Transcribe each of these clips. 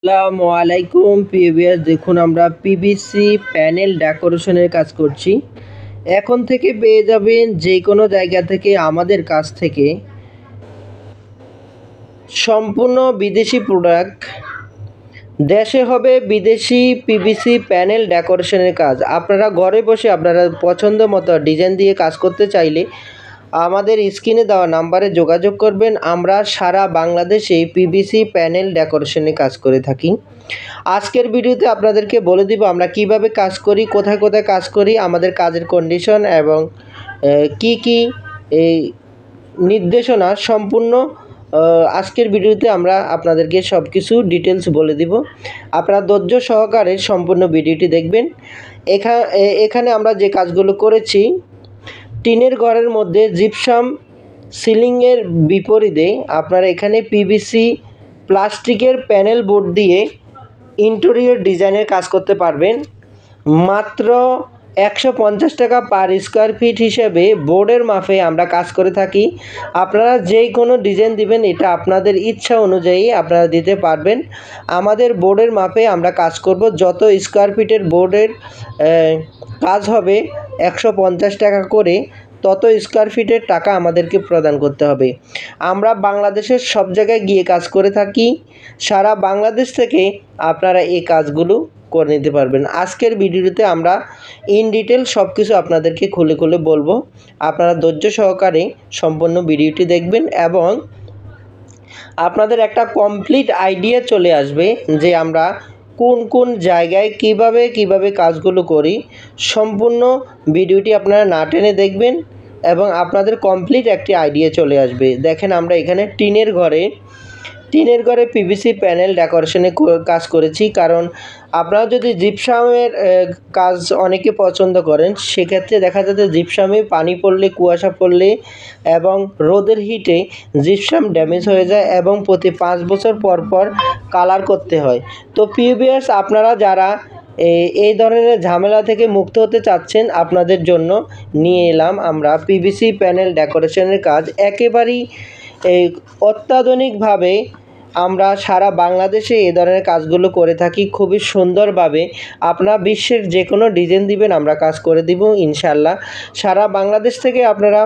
আসসালামু আলাইকুম প্রিভিয়াস দেখুন আমরা পিভিসি প্যানেল ডেকোরেশনের কাজ করছি। এখন থেকে পেয়ে যাবেন যে কোনো জায়গা থেকে আমাদের কাছ থেকে সম্পূর্ণ বিদেশি প্রোডাক্ট। দেশে হবে বিদেশি পিভিসি প্যানেল ডেকোরেশনের কাজ। আপনারা ঘরে বসে আপনারা পছন্দ মতো ডিজাইন দিয়ে কাজ করতে চাইলে আমাদের স্ক্রিনে দেওয়া নাম্বারে যোগাযোগ করবেন। আমরা সারা বাংলাদেশে পিভিসি প্যানেল ডেকোরেশনে কাজ করে থাকি। আজকের ভিডিওতে আপনাদেরকে বলে দিব আমরা কিভাবে কাজ করি, কোথায় কোথায় কাজ করি, আমাদের কাজের কন্ডিশন এবং কি কি এই নির্দেশনা সম্পূর্ণ আজকের ভিডিওতে আমরা আপনাদেরকে সব কিছু ডিটেলস বলে দিব। আপনারা ধৈর্য সহকারে সম্পূর্ণ ভিডিওটি দেখবেন। এখানে আমরা যে কাজগুলো করেছি, টিনের ঘরের মধ্যে জিপসাম সিলিংয়ের বিপরীতে আপনারা এখানে পিভিসি প্লাস্টিকের প্যানেল বোর্ড দিয়ে ইন্টেরিয়র ডিজাইনের কাজ করতে পারবেন। মাত্র 150 টাকা পার স্কোয়ার ফিট হিসেবে বোর্ডের মাপে আমরা কাজ করে থাকি। আপনারা যেই কোনো ডিজাইন দিবেন, এটা আপনাদের ইচ্ছা অনুযায়ী আপনারা দিতে পারবেন। আমাদের বোর্ডের মাপে আমরা কাজ করব। যত স্কোয়ার ফিটের বোর্ডের কাজ হবে 150 টাকা করে, তত স্কোয়ার ফিটের টাকা আমাদেরকে প্রদান করতে হবে। আমরা বাংলাদেশের সব জায়গায় গিয়ে কাজ করে থাকি। সারা বাংলাদেশ থেকে আপনারা এই কাজগুলো করে নিতে পারবেন। আজকের ভিডিওতে আমরা ইন ডিটেল সব কিছু আপনাদেরকে খুলে খুলে বলবো। আপনারা ধৈর্য সহকারে সম্পূর্ণ ভিডিওটি দেখবেন এবং আপনাদের একটা কমপ্লিট আইডিয়া চলে আসবে যে আমরা কোন কোন জায়গায় কিভাবে কাজগুলো করি। সম্পূর্ণ ভিডিওটি আপনারা না টেনে দেখবেন এবং আপনাদের কমপ্লিট একটি আইডিয়া চলে আসবে। দেখেন আমরা এখানে টিনের ঘরে পিভিসি প্যানেল ডেকোরেশনে কাজ করেছি। কারণ আপনারা যদি জিপসামের কাজ অনেকে পছন্দ করেন, সেক্ষেত্রে দেখা যাচ্ছে জিপসামে পানি পড়লে, কুয়াশা পড়লে এবং রোদের হিটে জিপসাম ড্যামেজ হয়ে যায় এবং প্রতি 5 বছর পর পর কালার করতে হয়। তো প্রিভিয়াস আপনারা যারা এই ধরনের ঝামেলা থেকে মুক্ত হতে চাচ্ছেন, আপনাদের জন্য নিয়ে এলাম আমরা পিভিসি প্যানেল ডেকোরেশনের কাজ। একেবারেই অত্যাধুনিকভাবে আমরা সারা বাংলাদেশে এই ধরনের কাজগুলো করে থাকি খুবই সুন্দরভাবে। আপনারা বিশ্বের যে কোনো ডিজাইন দিবেন, আমরা কাজ করে দিব ইনশাল্লাহ। সারা বাংলাদেশ থেকে আপনারা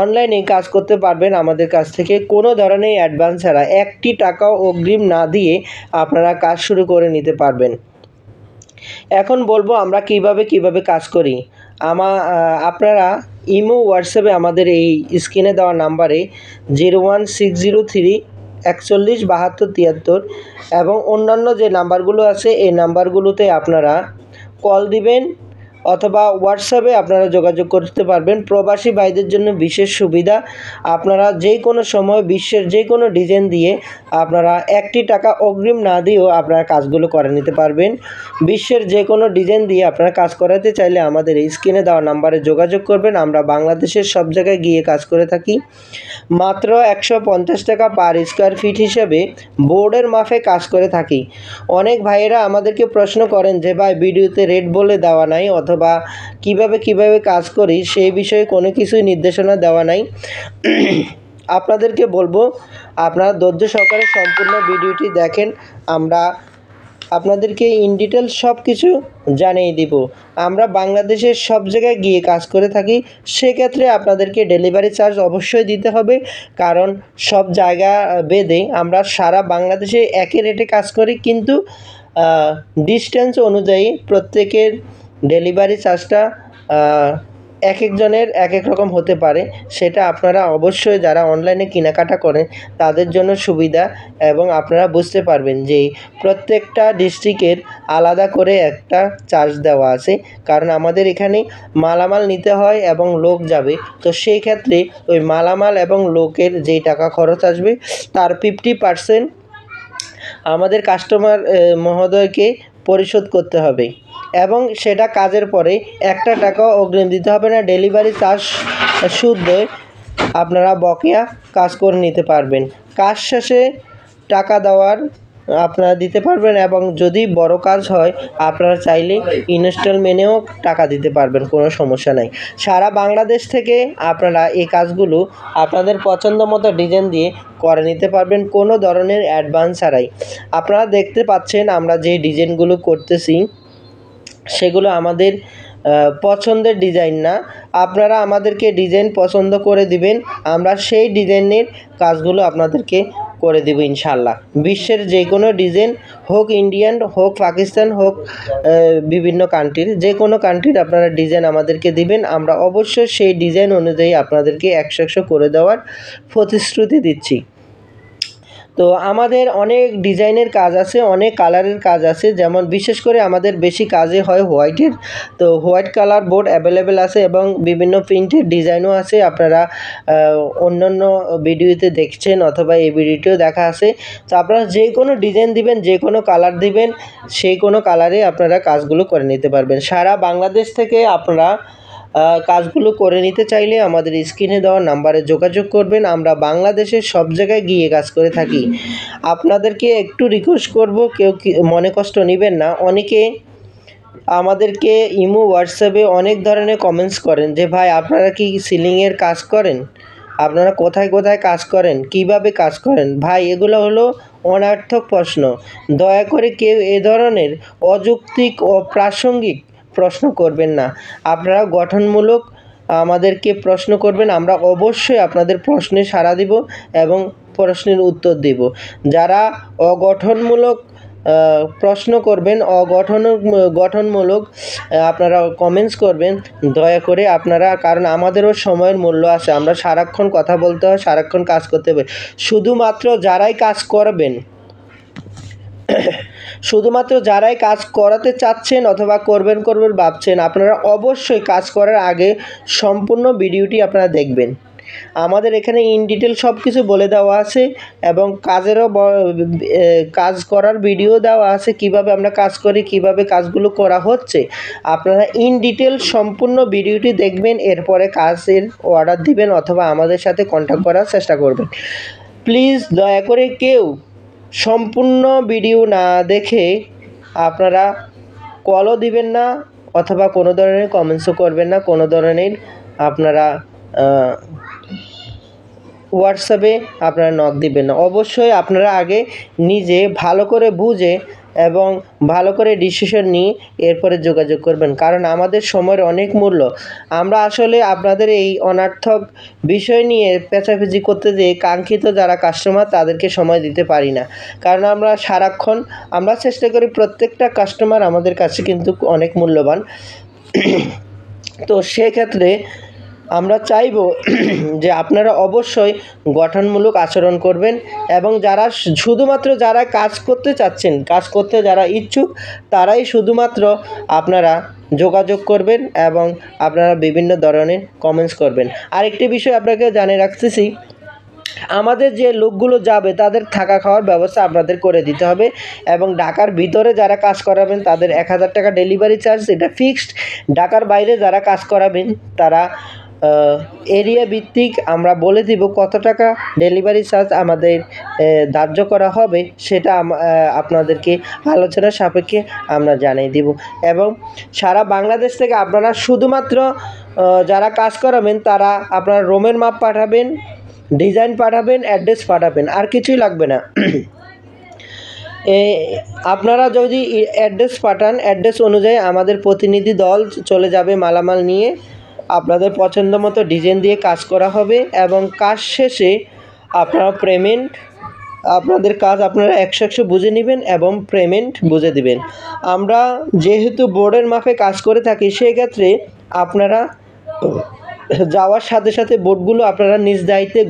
অনলাইনে কাজ করতে পারবেন আমাদের কাছ থেকে। কোনো ধরনের অ্যাডভান্স ছাড়া, 1টি টাকাও অগ্রিম না দিয়ে আপনারা কাজ শুরু করে নিতে পারবেন। এখন বলবো আমরা কিভাবে কাজ করি। আপনারা ইমো, হোয়াটসঅ্যাপে আমাদের এই স্ক্রিনে দেওয়া নাম্বারে 01603 41 72 73 এবং অন্যান্য যে নাম্বারগুলো আছে এই নাম্বারগুলোতে আপনারা কল দিবেন অথবা হোয়াটসঅ্যাপে আপনারা যোগাযোগ করতে পারবেন। প্রবাসী ভাইদের জন্য বিশেষ সুবিধা, আপনারা যে কোনো সময় বিশ্বের যে কোনো ডিজাইন দিয়ে আপনারা 1টি টাকা অগ্রিম না দিয়েও আপনারা কাজগুলো করে নিতে পারবেন। বিশ্বের যে কোনো ডিজাইন দিয়ে আপনারা কাজ করাতে চাইলে আমাদের এই স্ক্রিনে দেওয়া নাম্বারে যোগাযোগ করবেন। আমরা বাংলাদেশের সব জায়গায় গিয়ে কাজ করে থাকি। মাত্র 150 টাকা পার স্কোয়ার ফিট হিসেবে বোর্ডের মাপে কাজ করে থাকি। অনেক ভাইয়েরা আমাদেরকে প্রশ্ন করেন যে ভাই, ভিডিওতে রেট বলে দেওয়া নাই অথবা কিভাবে কাজ করি সেই বিষয়ে কোনো কিছুই নির্দেশনা দেওয়া নাই। আপনাদেরকে বলবো আপনারা ধৈর্য সহকারে সম্পূর্ণ ভিডিওটি দেখেন। আমরা আপনাদেরকে ইন ডিটেল সব কিছু জানিয়ে দিব। আমরা বাংলাদেশের সব জায়গায় গিয়ে কাজ করে থাকি। সেক্ষেত্রে আপনাদেরকে ডেলিভারি চার্জ অবশ্যই দিতে হবে, কারণ সব জায়গা ভেদে আমরা সারা বাংলাদেশে একই রেটে কাজ করি, কিন্তু ডিস্টেন্স অনুযায়ী প্রত্যেকের ডেলিভারি চার্জটা এক একজনের এক এক রকম হতে পারে। সেটা আপনারা অবশ্যই যারা অনলাইনে কেনাকাটা করেন তাদের জন্য সুবিধা, এবং আপনারা বুঝতে পারবেন যে প্রত্যেকটা ডিস্ট্রিক্টের আলাদা করে একটা চার্জ দেওয়া আছে। কারণ আমাদের এখানে মালামাল নিতে হয় এবং লোক যাবে, তো সেই ক্ষেত্রে ওই মালামাল এবং লোকের যেই টাকা খরচ আসবে তার 50% আমাদের কাস্টমার মহোদয়কে পরিশোধ করতে হবে এবং সেটা কাজের পরে 1টা টাকাও অগ্রিম দিতে হবে না। ডেলিভারি চার্জ শুদ্ধ আপনারা বকেয়া কাজ করে নিতে পারবেন। কাজ শেষে টাকা দেওয়ার আপনারা দিতে পারবেন, এবং যদি বড় কাজ হয় আপনারা চাইলে ইনস্টলমেন্টেও টাকা দিতে পারবেন, কোনো সমস্যা নাই। সারা বাংলাদেশ থেকে আপনারা এই কাজগুলো আপনাদের পছন্দ মতো ডিজাইন দিয়ে করে নিতে পারবেন কোনো ধরনের অ্যাডভান্স ছাড়াই। আপনারা দেখতে পাচ্ছেন আমরা যে ডিজাইনগুলো করতেছি সেগুলো আমাদের পছন্দের ডিজাইন না, আপনারা আমাদেরকে ডিজাইন পছন্দ করে দিবেন, আমরা সেই ডিজাইনের কাজগুলো আপনাদেরকে করে দেব ইনশাল্লাহ। বিশ্বের যে কোনো ডিজাইন হোক, ইন্ডিয়ান হোক, পাকিস্তান হোক, বিভিন্ন কান্ট্রির যে কোনো কান্ট্রির আপনারা ডিজাইন আমাদেরকে দিবেন, আমরা অবশ্যই সেই ডিজাইন অনুযায়ী আপনাদেরকে 100 করে দেওয়ার প্রতিশ্রুতি দিচ্ছি। তো আমাদের অনেক ডিজাইনের কাজ আছে, অনেক কালারের কাজ আছে, যেমন বিশেষ করে আমাদের বেশি কাজে হয় হোয়াইটের। তো হোয়াইট কালার বোর্ড অ্যাভেলেবেল আছে এবং বিভিন্ন প্রিন্টের ডিজাইনও আছে, আপনারা অন্যান্য ভিডিওতে দেখছেন অথবা এই ভিডিওতেও দেখা আছে। তো আপনারা যে কোনো ডিজাইন দিবেন, যে কোনো কালার দিবেন, সেই কোনো কালারে আপনারা কাজগুলো করে নিতে পারবেন। সারা বাংলাদেশ থেকে আপনারা কাজগুলো করে নিতে চাইলে আমাদের স্ক্রিনে দেওয়া নাম্বারে যোগাযোগ করবেন, আমরা বাংলাদেশের সব জায়গায় গিয়ে কাজ করে থাকি। আপনাদেরকে একটু রিকোয়েস্ট করব, কেউ মনে কষ্ট নেবেন না। অনেকে আমাদেরকে ইমো, হোয়াটসঅ্যাপে অনেক ধরনের কমেন্টস করেন যে ভাই আপনারা কি সিলিংয়ের কাজ করেন, আপনারা কোথায় কোথায় কাজ করেন, কিভাবে কাজ করেন। ভাই এগুলো হলো অনর্থক প্রশ্ন, দয়া করে কেউ এ ধরনের অযৌক্তিক ও প্রাসঙ্গিক প্রশ্ন করবেন না। আপনারা গঠনমূলক আমাদেরকে প্রশ্ন করবেন, আমরা অবশ্যই আপনাদের প্রশ্নে সাড়া দিব এবং প্রশ্নের উত্তর দেব। যারা অগঠনমূলক প্রশ্ন করবেন, গঠনমূলক আপনারা কমেন্টস করবেন, দয়া করে আপনারা, কারণ আমাদেরও সময়ের মূল্য আছে, আমরা সারাক্ষণ কথা বলতে হয়, সারাক্ষণ কাজ করতে হবে। শুধুমাত্র যারাই কাজ করাতে চাচ্ছেন অথবা করবেন ভাবছেন, আপনারা অবশ্যই কাজ করার আগে সম্পূর্ণ ভিডিওটি আপনারা দেখবেন। আমাদের এখানে ইন ডিটেল সব কিছু বলে দেওয়া আছে এবং কাজ করার ভিডিও দেওয়া আছে, কিভাবে আমরা কাজ করি, কিভাবে কাজগুলো করা হচ্ছে। আপনারা ইন ডিটেল সম্পূর্ণ ভিডিওটি দেখবেন, এরপরে কাজের অর্ডার দিবেন অথবা আমাদের সাথে কন্ট্যাক্ট করার চেষ্টা করবেন। প্লিজ দয়া করে কেউ সম্পূর্ণ ভিডিও না দেখে আপনারা কলও দিবেন না অথবা কোনো ধরনের কমেন্টসও করবেন না, কোনো ধরনের আপনারা হোয়াটসঅ্যাপে আপনারা নক দিবেন না। অবশ্যই আপনারা আগে নিজে ভালো করে বুঝে এবং ভালো করে ডিসিশন নিয়ে এরপরে যোগাযোগ করবেন, কারণ আমাদের সময়ের অনেক মূল্য। আমরা আসলে আপনাদের এই অনর্থক বিষয় নিয়ে পেঁচাপেচি করতে যেয়ে কাঙ্ক্ষিত যারা কাস্টমার তাদেরকে সময় দিতে পারি না, কারণ আমরা সারাক্ষণ আমরা চেষ্টা করি, প্রত্যেকটা কাস্টমার আমাদের কাছে কিন্তু অনেক মূল্যবান। তো সেক্ষেত্রে আমরা চাইব যে আপনারা অবশ্যই গঠনমূলক আচরণ করবেন এবং শুধুমাত্র যারা কাজ করতে চাচ্ছেন, কাজ করতে যারা ইচ্ছুক, তারাই শুধুমাত্র আপনারা যোগাযোগ করবেন এবং আপনারা বিভিন্ন ধরনের কমেন্টস করবেন। আরেকটি বিষয় আপনাকে জানিয়ে রাখতেছি, আমাদের যে লোকগুলো যাবে তাদের থাকা খাওয়ার ব্যবস্থা আপনাদের করে দিতে হবে এবং ঢাকার ভিতরে যারা কাজ করাবেন তাদের 1000 টাকা ডেলিভারি চার্জ, এটা ফিক্সড। ঢাকার বাইরে যারা কাজ করাবেন তারা এরিয়া ভিত্তিক আমরা বলে দিব কত টাকা ডেলিভারি চার্জ আমাদের ধার্য করা হবে, সেটা আপনাদেরকে আলোচনার সাপেক্ষে আমরা জানিয়ে দিব। এবং সারা বাংলাদেশ থেকে আপনারা শুধুমাত্র যারা কাজ করাবেন তারা আপনারা রুমের মাপ পাঠাবেন, ডিজাইন পাঠাবেন, অ্যাড্রেস পাঠাবেন, আর কিছুই লাগবে না। আপনারা যদি অ্যাড্রেস পাঠান, অ্যাড্রেস অনুযায়ী আমাদের প্রতিনিধি দল চলে যাবে মালামাল নিয়ে, আপনাদের পছন্দ মতো ডিজাইন দিয়ে কাজ করা হবে এবং কাজ শেষে আপনারা আপনাদের কাজ আপনারা 100 বুঝে নেবেন এবং পেমেন্ট বুঝে দিবেন। আমরা যেহেতু বোর্ডের মাপে কাজ করে থাকি, সেক্ষেত্রে আপনারা যাওয়ার সাথে সাথে বোর্ডগুলো আপনারা নিজ দায়িত্বে